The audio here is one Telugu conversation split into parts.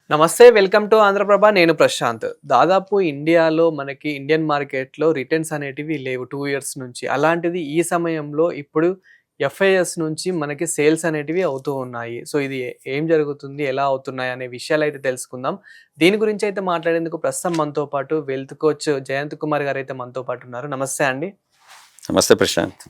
నమస్తే. Welcome to Andhra Prabha. నేను ప్రశాంత్. దాదాపు ఇండియాలో మనకి ఇండియన్ మార్కెట్‌లో రిటర్న్స్ అనేటివి లేవు 2 ఇయర్స్ నుంచి. అలాంటిది ఈ సమయంలో ఇప్పుడు ఎఫ్ఐఎస్ నుంచి మనకి సేల్స్ అనేటివి అవుతూ ఉన్నాయి. సో, ఇది ఏం జరుగుతుంది? ఎలా అవుతున్నాయి? అనే విషయాలైతే తెలుసుకుందాం. దీని గురించి అయితే మాట్లాడేందుకు ప్రస్తుతం మనతో పాటు వెల్త్ కోచ్ జయంత్ కుమార్ గారైతే మనతో పాటు ఉన్నారు. నమస్తే అండి. నమస్తే ప్రశాంత్.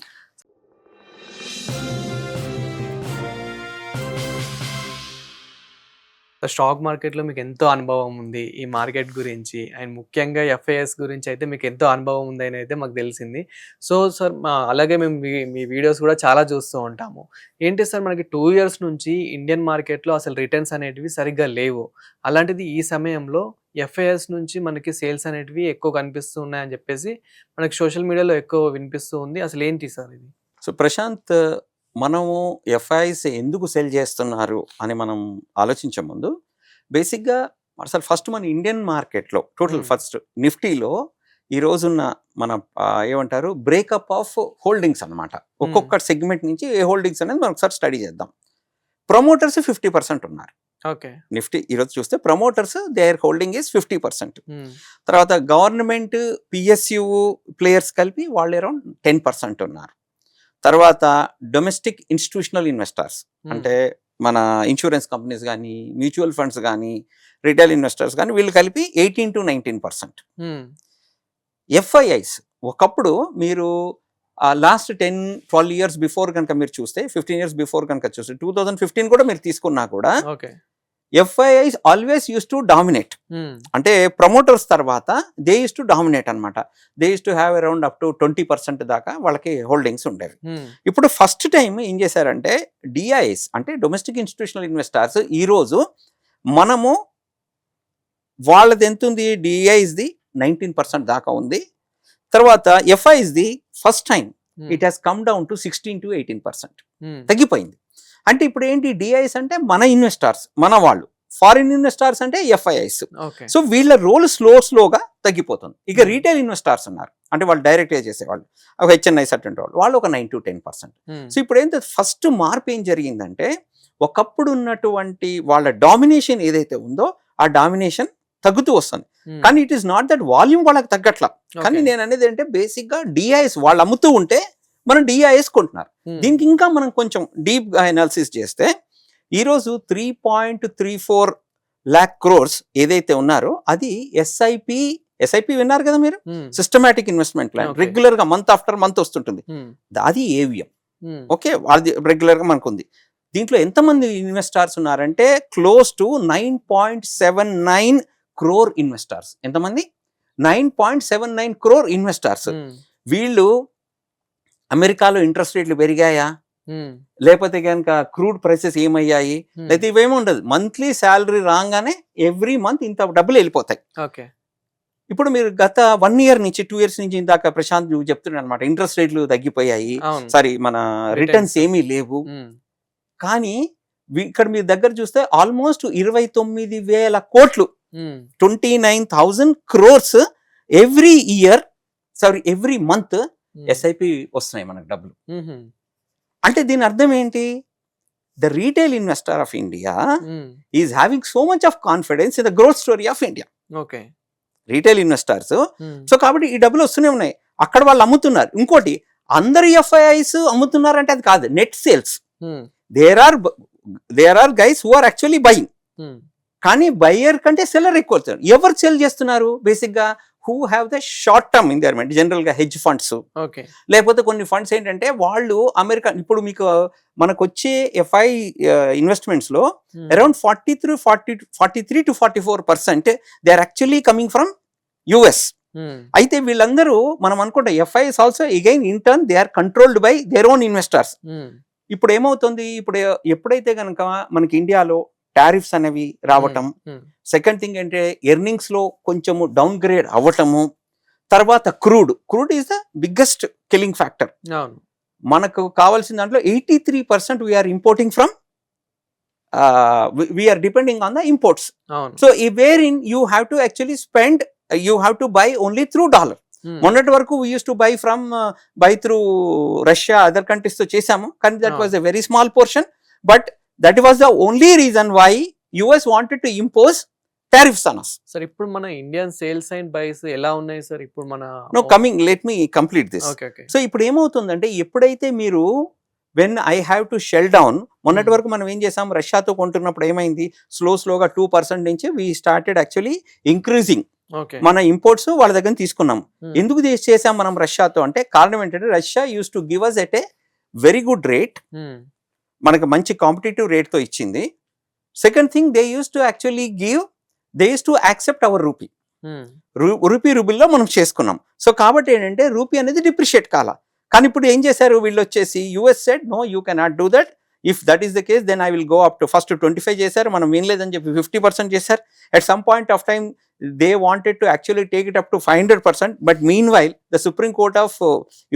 స్టాక్ మార్కెట్‌లో మీకెంతో అనుభవం ఉంది. ఈ మార్కెట్ గురించి అండ్ ముఖ్యంగా ఎఫ్ఐఎస్ గురించి అయితే మీకెంతో అనుభవం ఉందని అయితే మాకు తెలిసింది. సో, సార్ అలాగే మేము మీ వీడియోస్ కూడా చాలా చూస్తూ ఉంటాము. ఏంటి సార్ మనకి 2 ఇయర్స్ నుంచి ఇండియన్ మార్కెట్‌లో అసలు రిటర్న్స్ అనేటివి సరిగ్గా లేవు. అలాంటిది ఈ సమయంలో ఎఫ్ఐఎస్ నుంచి మనకి సేల్స్ అనేటివి ఎక్కువ కనిపిస్తూ ఉన్నాయని చెప్పేసి మనకి సోషల్ మీడియాలో ఎక్కువ వినిపిస్తూ ఉంది. అసలేంటి సార్ ఇది? సో ప్రశాంత్, మనము ఎఫ్ఐస్ ఎందుకు సెల్ చేస్తున్నారు అని మనం ఆలోచించే ముందు బేసిక్గా అసలు ఫస్ట్ మన ఇండియన్ మార్కెట్లో టోటల్ ఫస్ట్ నిఫ్టీలో ఈ రోజున్న మన ఏమంటారు బ్రేకప్ ఆఫ్ హోల్డింగ్స్ అనమాట. ఒక్కొక్క సెగ్మెంట్ నుంచి ఏ హోల్డింగ్స్ అనేది మనం ఒకసారి స్టడీ చేద్దాం. ప్రమోటర్స్ 50% ఉన్నారు. ఓకే. నిఫ్టీ ఈరోజు చూస్తే ప్రమోటర్స్ దేర్ హోల్డింగ్ ఈస్ 50%. తర్వాత గవర్నమెంట్ పిఎస్యు ప్లేయర్స్ కలిపి వాళ్ళు అరౌండ్ 10% ఉన్నారు. తర్వాత డొమెస్టిక్ ఇన్స్టిట్యూషనల్ ఇన్వెస్టర్స్ అంటే మన ఇన్సూరెన్స్ కంపెనీస్ కానీ మ్యూచువల్ ఫండ్స్ కానీ రిటైల్ ఇన్వెస్టర్స్ కానీ వీళ్ళు కలిపి 18 to 19%. ఎఫ్ఐఐస్ ఒకప్పుడు మీరు లాస్ట్ 10-12 ఇయర్స్ బిఫోర్ కనుక మీరు చూస్తే 15 ఇయర్స్ బిఫోర్ కనుక చూస్తే 2015 కూడా మీరు తీసుకున్నా కూడా FIIs always use to dominate. అంటే ప్రమోటర్స్ తర్వాత దే యూస్ టు డామినేట్ అనమాట. They used to have around up to 20% దాకా వాళ్ళకి హోల్డింగ్స్ ఉండేవి. ఇప్పుడు ఫస్ట్ టైం ఏం చేశారంటే డిఐఎస్ అంటే డొమెస్టిక్ ఇన్స్టిట్యూషనల్ ఇన్వెస్టర్స్ ఈరోజు మనము వాళ్ళది ఎంత ఉంది, డిఐఎస్ది 19% దాకా ఉంది. తర్వాత ఎఫ్ఐఎస్ది first time it has come down to 16 to 18% తగ్గిపోయింది. అంటే ఇప్పుడు ఏంటి, డిఐఎస్ అంటే మన ఇన్వెస్టర్స్, మన వాళ్ళు, ఫారిన్ ఇన్వెస్టర్స్ అంటే ఎఫ్ఐఐస్. సో వీళ్ళ రోల్ స్లోగా తగ్గిపోతుంది. ఇక రీటైల్ ఇన్వెస్టర్స్ ఉన్నారు అంటే వాళ్ళు డైరెక్ట్గా చేసేవాళ్ళు, ఒక హెచ్ఎన్ఐస్ అటువంటి వాళ్ళు ఒక 9 to 10%. సో ఇప్పుడు ఏంటంటే ఫస్ట్ మార్పు ఏం జరిగిందంటే ఒకప్పుడు ఉన్నటువంటి వాళ్ళ డామినేషన్ ఏదైతే ఉందో ఆ డామినేషన్ తగ్గుతూ వస్తుంది. కానీ it is not that volume వాళ్ళకి తగ్గట్లా. కానీ నేను అనేది ఏంటంటే బేసిక్గా డిఐఎస్ వాళ్ళు అమ్ముతూ ఉంటే మనం డిఐఎస్ కొంటున్నారు. దీనికి ఇంకా మనం కొంచెం డీప్ గా అనాలిసిస్ చేస్తే ఈరోజు 3.34 lakh crores ఏదైతే ఉన్నారో అది ఎస్ఐపి విన్నారు కదా మీరు, సిస్టమాటిక్ ఇన్వెస్ట్మెంట్ ప్లాన్. రెగ్యులర్ గా మంత్ ఆఫ్టర్ మంత్ వస్తుంటుంది. అది ఏవిఎం. ఓకే, అది రెగ్యులర్ గా మనకు ఉంది. దీంట్లో ఎంతమంది ఇన్వెస్టర్స్ ఉన్నారంటే క్లోజ్ టు 9.79 crore ఇన్వెస్టర్స్. ఎంతమంది? 9.79 crore ఇన్వెస్టర్స్. వీళ్ళు అమెరికాలో ఇంట్రెస్ట్ రేట్లు పెరిగాయా, లేకపోతే కనుక క్రూడ్ ప్రైసెస్ ఏమయ్యాయి, లేకపోతే ఇవేమీ ఉండదు. మంత్లీ శాలరీ రాగానే ఎవ్రీ మంత్ ఇంత డబ్బులు వెళ్ళిపోతాయి. ఇప్పుడు మీరు గత 1 year నుంచి 2 years నుంచి ఇందాక ప్రశాంత్ నువ్వు చెప్తున్నాడు అనమాట, ఇంట్రెస్ట్ రేట్లు తగ్గిపోయాయి, సారీ మన రిటర్న్స్ ఏమీ లేవు. కానీ ఇక్కడ మీరు దగ్గర చూస్తే ఆల్మోస్ట్ 29,000 కోట్లు 29,000 crores every year, sorry every month SIP వస్తున్నాయి మనకు డబ్బులు. అంటే దీని అర్థం ఏంటి, the retail investor of India is having so much of confidence in the growth story of India. Retail investors. So కాబట్టి ఈ డబ్బులు వస్తూనే ఉన్నాయి, అక్కడ వాళ్ళు అమ్ముతున్నారు. ఇంకోటి, అందరు ఎఫ్ఐఐస్ అమ్ముతున్నారంటే అది కాదు, net sales. There are guys who are actually buying. కానీ బయ్యర్ కంటే సెల్లర్ ఎక్కువ. ఎవరు సెల్ చేస్తున్నారు బేసిక్ గా? Who have the short term in their mind, general గా హెడ్జ్ ఫండ్స్, లేకపోతే కొన్ని ఫండ్స్ ఏంటంటే వాళ్ళు అమెరికా, ఇప్పుడు మీకు మనకు వచ్చే ఎఫ్ఐ ఇన్వెస్ట్మెంట్స్ లో around 43 to 44% they are actually coming from US. అయితే వీళ్ళందరూ మనం అనుకుంటాం FIs also again in turn they are controlled by their own investors. ఇప్పుడు ఏమవుతుంది, ఇప్పుడు ఎప్పుడైతే కనుక మనకి ఇండియాలో టారిఫ్స్ అనేవి రావటం, సెకండ్ థింగ్ అంటే ఎర్నింగ్స్ లో కొంచెము డౌన్ గ్రేడ్ అవ్వటము, తర్వాత crude is the biggest killing factor. మనకు కావాల్సిన దాంట్లో 83% we're importing from, we're depending on the imports. So where in you have to actually spend, you have to buy only through dollar. మొన్నటి వరకు we use to buy through Russia, other countries తో చేసాము, కానీ that was a very small portion. But that was the only reason why US wanted to impose tariffs on us. Sir ఇప్పుడు మన ఇండియన్ సేల్స్ అండ్ బైస్ ఎలా ఉన్నాయి సార్ ఇప్పుడు మన No, coming, let me complete this. Okay okay so ఇప్పుడు ఏమవుతుందంటే ఎప్పుడైతే మీరు when I have to shell down, మొన్నటి వరకు మనం ఏం చేసాం, రష్యాతో కొంటున్నప్పుడు ఏమైంది, స్లోగా 2% నుంచి we started actually increasing okay మన ఇంపోర్ట్స్ వాళ్ళ దగ్గర తీసుకున్నాం. ఎందుకు చేసాం మనం రష్యాతో అంటే కారణం ఏంటంటే Russia used to give us at a very good rate, మనకు మంచి కాంపిటేటివ్ రేట్తో ఇచ్చింది. Second thing, they used to actually give, they used to accept our rupee. రూబుల్లో మనం చేసుకున్నాం. సో కాబట్టి ఏంటంటే రూపీ అనేది డిప్రిషియేట్ కాల. కానీ ఇప్పుడు ఏం చేశారు వీళ్ళు వచ్చేసి, US said no, you cannot do that. If that is the case then I will go up to, first 25 చేశారు, మనం వినలేదని చెప్పి 50% చేశారు. At some point of time they wanted to actually take it up to 500%, but meanwhile the Supreme Court of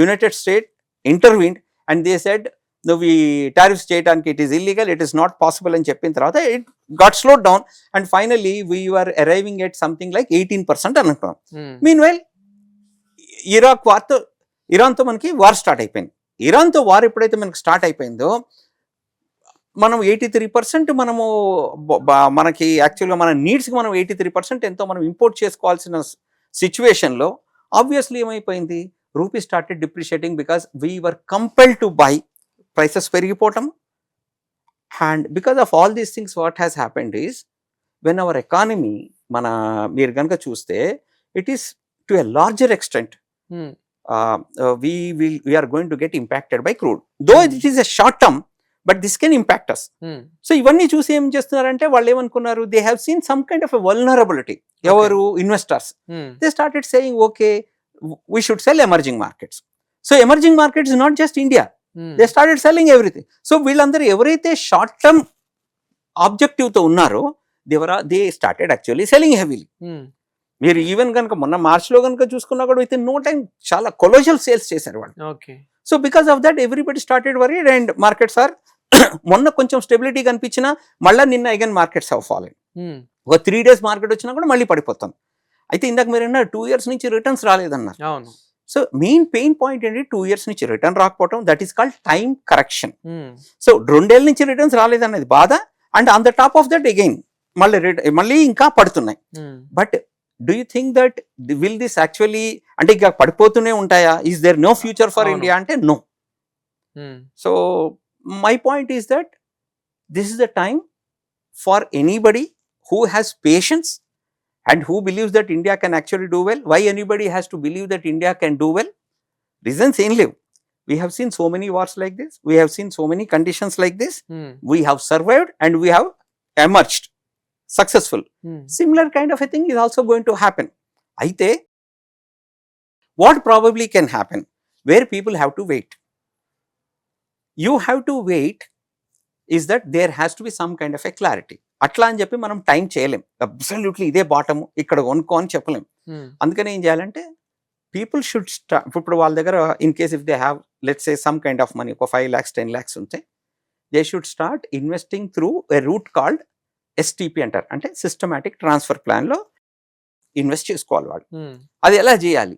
United State intervened and they said నువ్వు ఈ టారిఫ్స్ చేయడానికి it is illegal, it is not possible అని చెప్పిన తర్వాత it got slow down and finally we're arriving at something like 18% అనుకున్నాం. మీన్ వైల్ ఇరాన్తో మనకి వార్ స్టార్ట్ అయిపోయింది. ఇరాన్తో వార్ ఎప్పుడైతే మనకి స్టార్ట్ అయిపోయిందో మనం 83% మనము మనకి యాక్చువల్గా మన నీడ్స్కి మనం 83% ఎంతో మనం ఇంపోర్ట్ చేసుకోవాల్సిన సిచ్యువేషన్లో ఆబ్వియస్లీ ఏమైపోయింది, rupee started depreciating because we were compelled to buy, prices పెరిగిపోవటం. And because of all these things what has happened is when our economy, మన మీరు కనుక చూస్తే it is to a larger extent we are going to get impacted by crude, though it is a short term, but this can impact us. So ఇవన్నీ చూసి ఏం చేస్తున్నారంటే వాళ్ళు ఏమనుకున్నారు, they have seen some kind of a vulnerability. ఎవరు investors, they started saying okay, we should sell emerging markets. So emerging markets is not just India, they started selling everything. So వీళ్ళందరూ ఎవరైతే షార్ట్ టర్మ్ ఆబ్జెక్టివ్ తో ఉన్నారో they started actually selling heavily. మీరు ఈవెన్ కనుక మొన్న మార్చ్లో కనుక చూసుకున్నా కూడా విత్ ఇన్ నో టైం చాలా కొలోజల్ సేల్స్ చేశారు వాళ్ళు. So because of that everybody started worried and markets are మొన్న కొంచెం స్టెబిలిటీ కనిపించినా మళ్ళీ నిన్న అగైన్ మార్కెట్స్ హావ్ ఫాలెన్. ఒక 3 days మార్కెట్ వచ్చినా కూడా మళ్ళీ పడిపోతాం. అయితే ఇందాక మీరు అన్నారు 2 years నుంచి రిటర్న్స్ రాలేదన్నారు. సో మెయిన్ పెయిన్ పాయింట్ ఏంటి, 2 years నుంచి రిటర్న్ రాకపోవడం, that is called time correction. So 2 ఏళ్ళ నుంచి రిటర్న్స్ రాలేదన్నది బాధ. And on the top of that again మళ్ళీ ఇంకా పడుతున్నాయి. But do you think that will this actually అంటే ఇక పడిపోతూనే ఉంటాయా, is there no future for India అంటే no. So my point is that this is the time for anybody who has patience and who believes that India can actually do well. Why anybody has to believe that India can do well? Reasons in live. We have seen so many wars like this, we have seen so many conditions like this, we have survived and we have emerged successful. Similar kind of a thing is also going to happen. Aithe what probably can happen, where people have to wait, you have to wait, is that there has to be some kind of a clarity. అట్లా అని చెప్పి మనం టైం చేయలేం, అబ్సల్యూట్లీ ఇదే బాటము ఇక్కడ కొనుక్కో అని చెప్పలేం. అందుకని ఏం చేయాలంటే పీపుల్ షుడ్ స్టార్ట్. ఇప్పుడు వాళ్ళ దగ్గర in case if they have let's say some kind of money, ఒక 5 lakhs 10 lakhs ఉంటే they should start investing through a route called STP అంటారు, అంటే సిస్టమాటిక్ ట్రాన్స్ఫర్ ప్లాన్లో ఇన్వెస్ట్ చేసుకోవాలి వాళ్ళు. అది ఎలా చేయాలి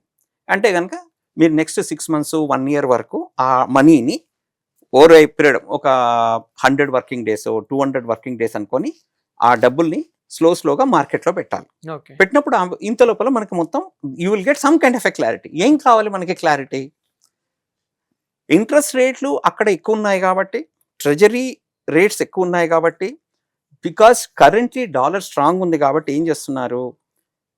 అంటే కనుక మీరు నెక్స్ట్ 6 months 1 year వరకు ఆ మనీని ఓవర్ ఏ పీరియడ్ ఒక 100 working days 200 working days అనుకొని ఆ డబ్బుల్ని స్లోగా మార్కెట్లో పెట్టాలి. పెట్టినప్పుడు ఇంత లోపల మనకి మొత్తం you will get some kind of a clarity. ఏం కావాలి మనకి క్లారిటీ, ఇంట్రెస్ట్ రేట్లు అక్కడ ఎక్కువ ఉన్నాయి కాబట్టి, ట్రెజరీ రేట్స్ ఎక్కువ ఉన్నాయి కాబట్టి, బికాస్ కరెంట్లీ డాలర్ స్ట్రాంగ్ ఉంది కాబట్టి ఏం చేస్తున్నారు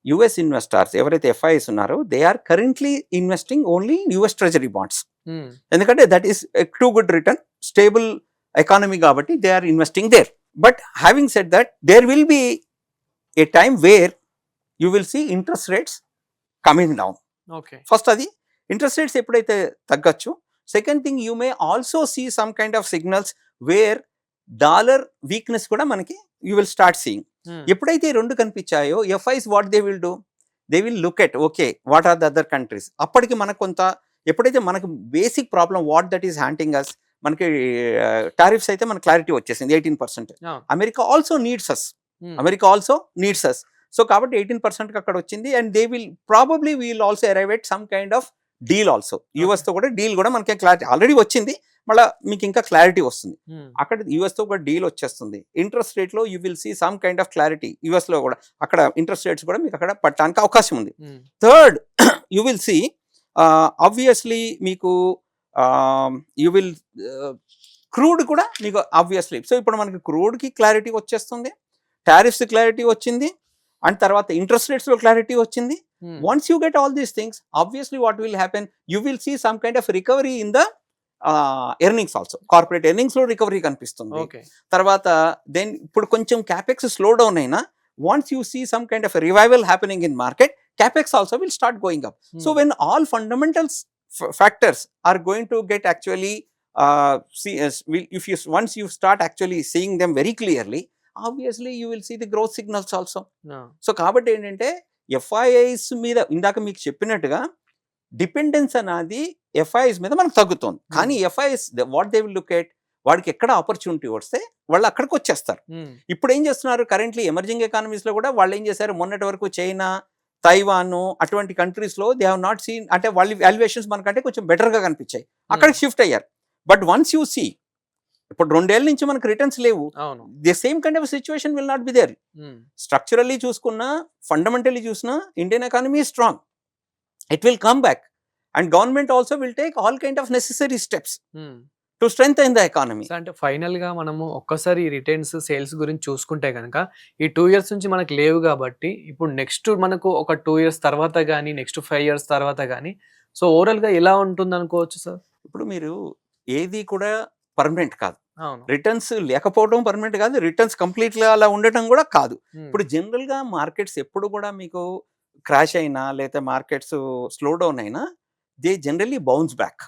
యుఎస్ ఇన్వెస్టర్స్ ఎవరైతే FIIs ఉన్నారో they are currently investing only US treasury bonds. ఎందుకంటే that is too good return, stable economy కాబట్టి they are investing there. But having said that there will be a time where you will see interest rates coming down. First అది ఇంట్రెస్ట్ రేట్స్ ఎప్పుడైతే తగ్గచ్చు. Second thing you may also see some kind of signals where dollar weakness కూడా మనకి యూ విల్ స్టార్ట్ సీయింగ్. ఎప్పుడైతే ఈ రెండు కనిపించాయో FIs what they will do, they will look at okay what are the other countries. అప్పటికి మనకు కొంత ఎప్పుడైతే మనకు basic problem what that is haunting us, మనకి టారిఫ్స్ అయితే మనకు క్లారిటీ వచ్చేసింది 18%. America also needs us. So కాబట్టి 18% అక్కడ వచ్చింది. And they will probably will also arrive at some kind of deal also. US తో కూడా డీల్ కూడా మనకి క్లారిటీ ఆల్రెడీ వచ్చింది, మళ్ళీ మీకు ఇంకా క్లారిటీ వస్తుంది. అక్కడ యూఎస్తో ఒక డీల్ వచ్చేస్తుంది. ఇంట్రెస్ట్ రేట్లో you will see some kind of clarity. యూఎస్లో కూడా అక్కడ ఇంట్రెస్ట్ రేట్స్ కూడా మీకు అక్కడ పట్టడానికి అవకాశం ఉంది. Third, you will see obviously మీకు యూ విల్ క్రూడ్ కూడా మీకు ఆబ్వియస్లీ. సో ఇప్పుడు మనకి క్రూడ్కి క్లారిటీ వచ్చేస్తుంది, టారిఫ్స్ క్లారిటీ వచ్చింది, అండ్ తర్వాత ఇంట్రెస్ట్ రేట్స్లో క్లారిటీ వచ్చింది. Once you get all these things, obviously what will happen, you will see some kind of recovery in the earnings also. Corporate earnings లో recovery కనిపిస్తుంది. తర్వాత దెన్ ఇప్పుడు కొంచెం capex slow down అయినా, once you see some kind of a revival happening in market, capex also will start going up. So when all fundamentals factors are going to get actually if you once you start actually seeing them very clearly, obviously you will see the growth signals also. So కాబట్టి ఏంటంటే ఎఫ్ఐఐస్ మీద ఇందాక మీకు చెప్పినట్టుగా డిపెండెన్స్ అనేది ఎఫ్ఐఐస్ మీద మనకు తగ్గుతుంది. కానీ FIIs what they will look at, వాడికి ఎక్కడ ఆపర్చునిటీ వస్తే వాళ్ళు అక్కడికి వచ్చేస్తారు. ఇప్పుడు ఏం చేస్తున్నారు, కరెంట్లీ ఎమర్జింగ్ ఎకానమీస్ లో కూడా వాళ్ళు ఏం చేశారు, మొన్నటి వరకు చైనా, తైవాన్ అటువంటి కంట్రీస్ లో దే హావ్ నాట్ సీన్, అంటే వాళ్ళ వాల్యుయేషన్స్ మనకంటే కొంచెం బెటర్ గా కనిపించాయి, అక్కడికి షిఫ్ట్ అయ్యారు. బట్ వన్స్ యూ సీ, ఇప్పుడు 2 ఏళ్ల నుంచి మనకు రిటర్న్స్ లేవు, the same kind of situation will not be there. Structurally చూసుకున్నా, ఫండమెంటలీ చూసినా Indian economy strong, it will come back, and government also will take all kind of necessary steps to strengthen the economy. అంటే ఫైనల్ గా మనము ఒక్కసారి రిటర్న్స్ సేల్స్ గురించి చూసుకుంటే కనుక ఈ 2 years నుంచి మనకు లేవు కాబట్టి, ఇప్పుడు నెక్స్ట్ మనకు ఒక 2 years తర్వాత కానీ, నెక్స్ట్ 5 years తర్వాత కానీ, సో ఓవరాల్ గా ఎలా ఉంటుంది అనుకోవచ్చు సార్? ఇప్పుడు మీరు ఏది కూడా పర్మనెంట్ కాదు, రిటర్న్స్ లేకపోవడం పర్మనెంట్ కాదు, రిటర్న్స్ కంప్లీట్గా అలా ఉండటం కూడా కాదు. ఇప్పుడు జనరల్గా మార్కెట్స్ ఎప్పుడు కూడా మీకు క్రాష్ అయినా లేదా మార్కెట్స్ స్లో డౌన్ అయినా, దే జనరల్లీ బౌన్స్ బ్యాక్.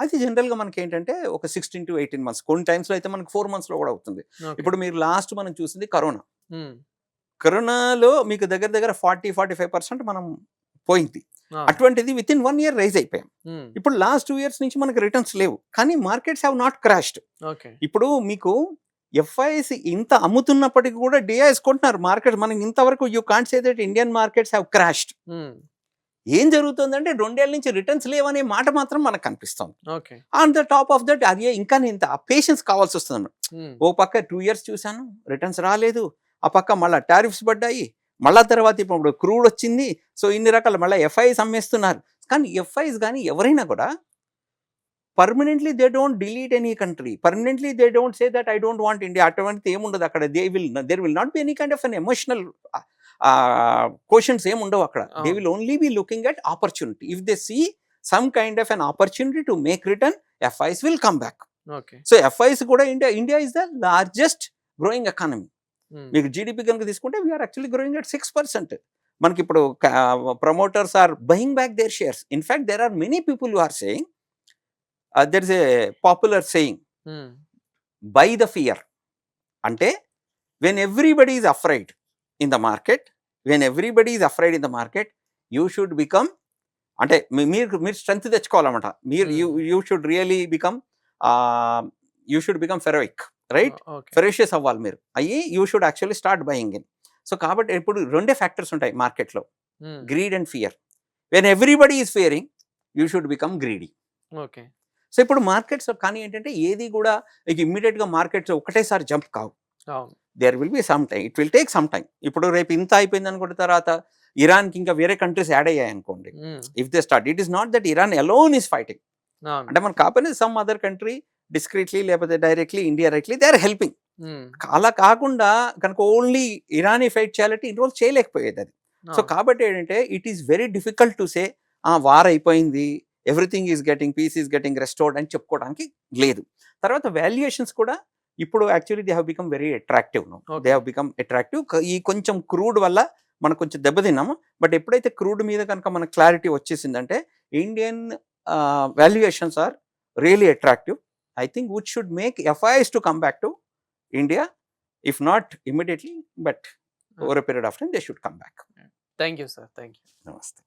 అది జనరల్గా మనకి ఏంటంటే ఒక 16 to 18 months, కొన్ని టైమ్స్లో అయితే మనకు 4 months లో కూడా అవుతుంది. ఇప్పుడు మీరు లాస్ట్ మనం చూసింది కరోనాలో మీకు దగ్గర దగ్గర 40-45% మనం పోయింది. అటువంటిది విత్ ఇన్ 1 year రైజ్ అయిపోయాం. ఇప్పుడు లాస్ట్ 2 years నుంచి మనకి రిటర్న్స్ లేవు, కానీ మార్కెట్స్ హ్యావ్ నాట్ క్రాష్డ్. ఇప్పుడు మీకు ఎఫ్ఐఎస్ ఇంత అమ్ముతున్నప్పటికీ కూడా డిఐఎస్ కొంటున్నారు మార్కెట్. మనకి ఇంతవరకు you can't say that Indian markets have crashed. ఏం జరుగుతుందంటే 2 ఏళ్ల నుంచి రిటర్న్స్ లేవనే మాట మాత్రం మనకు కనిపిస్తుంది. On the top of that అదే ఇంకా ఇంత పేషెన్స్ కావాల్సి వస్తుంది. ఓ పక్క 2 years చూశాను, రిటర్న్స్ రాలేదు, ఆ పక్క మళ్ళీ టారిఫ్స్ పడ్డాయి, మళ్ళా తర్వాత ఇప్పుడు క్రూడ్ వచ్చింది, సో ఇన్ని రకాల మళ్ళీ ఎఫ్ఐఎస్ అమ్మేస్తున్నారు. కానీ ఎఫ్ఐఎస్ కానీ ఎవరైనా కూడా permanently they don't delete any country, permanently they don't say that I don't want India, అటువంటిది ఏముండదు అక్కడ. There will not be any kind of an emotional questions ఏముండవు అక్కడ. They will only be looking at opportunity. If they see some kind of an opportunity to make return, FIs will come back. So FIs కూడా India is the largest growing economy. మీకు జీడిపి కనుక తీసుకుంటే వీఆర్ యాక్చువల్లీ గ్రోయింగ్ అట్ 6%. మనకి ఇప్పుడు promoters are buying back their shares. In fact there are many people who are saying, there is a popular saying, buy the fear. అంటే when everybody is afraid in the market, you should become, అంటే మీరు స్ట్రెంగ్త్ తెచ్చుకోవాలన్నమాట. You should really become, you should become heroic, right? Ferocious అవ్వాలి మీరు అయ్యి, you should actually start buying in. So కాబట్టి ఇప్పుడు 2 ఫ్యాక్టర్స్ ఉంటాయి మార్కెట్లో, greed and fear. When everybody is fearing, you should become greedy. So ఇప్పుడు మార్కెట్స్ కానీ ఏంటంటే ఏది కూడా ఇమ్మీడియట్గా మార్కెట్స్ ఒకటేసారి జంప్ కావు. There will be some time, it will take some time. ఇప్పుడు రేపు ఇంత అయిపోయింది అనుకున్న తర్వాత ఇరాన్కి ఇంకా వేరే కంట్రీస్ యాడ్ అయ్యాయి అనుకోండి, if they start, it is not that Iran alone is fighting. అంటే మనకు కాకపోయినా సమ్ అదర్ కంట్రీ డిస్క్రీట్లీ లేకపోతే directly indirectly they are helping. అలా కాకుండా కనుక ఓన్లీ ఇరానీ ఫైట్ చేయాలంటే ఇన్ని రోజులు చేయలేకపోయేది అది. సో కాబట్టి ఏంటంటే it is very difficult to say war అయిపోయింది, everything is getting, peace is getting restored అని చెప్పుకోవడానికి లేదు. తర్వాత వాల్యుయేషన్స్ కూడా ఇప్పుడు actually they have become very attractive now. They have become attractive. ఈ కొంచెం క్రూడ్ వల్ల మనకు కొంచెం దెబ్బతిన్నాము. బట్ ఎప్పుడైతే క్రూడ్ మీద కనుక మనకు క్లారిటీ వచ్చేసిందంటే Indian valuations are really attractive. I think which should make FIIs to come back to India, if not immediately, but over a period of time they should come back. Thank you, sir. Thank you. Namaste.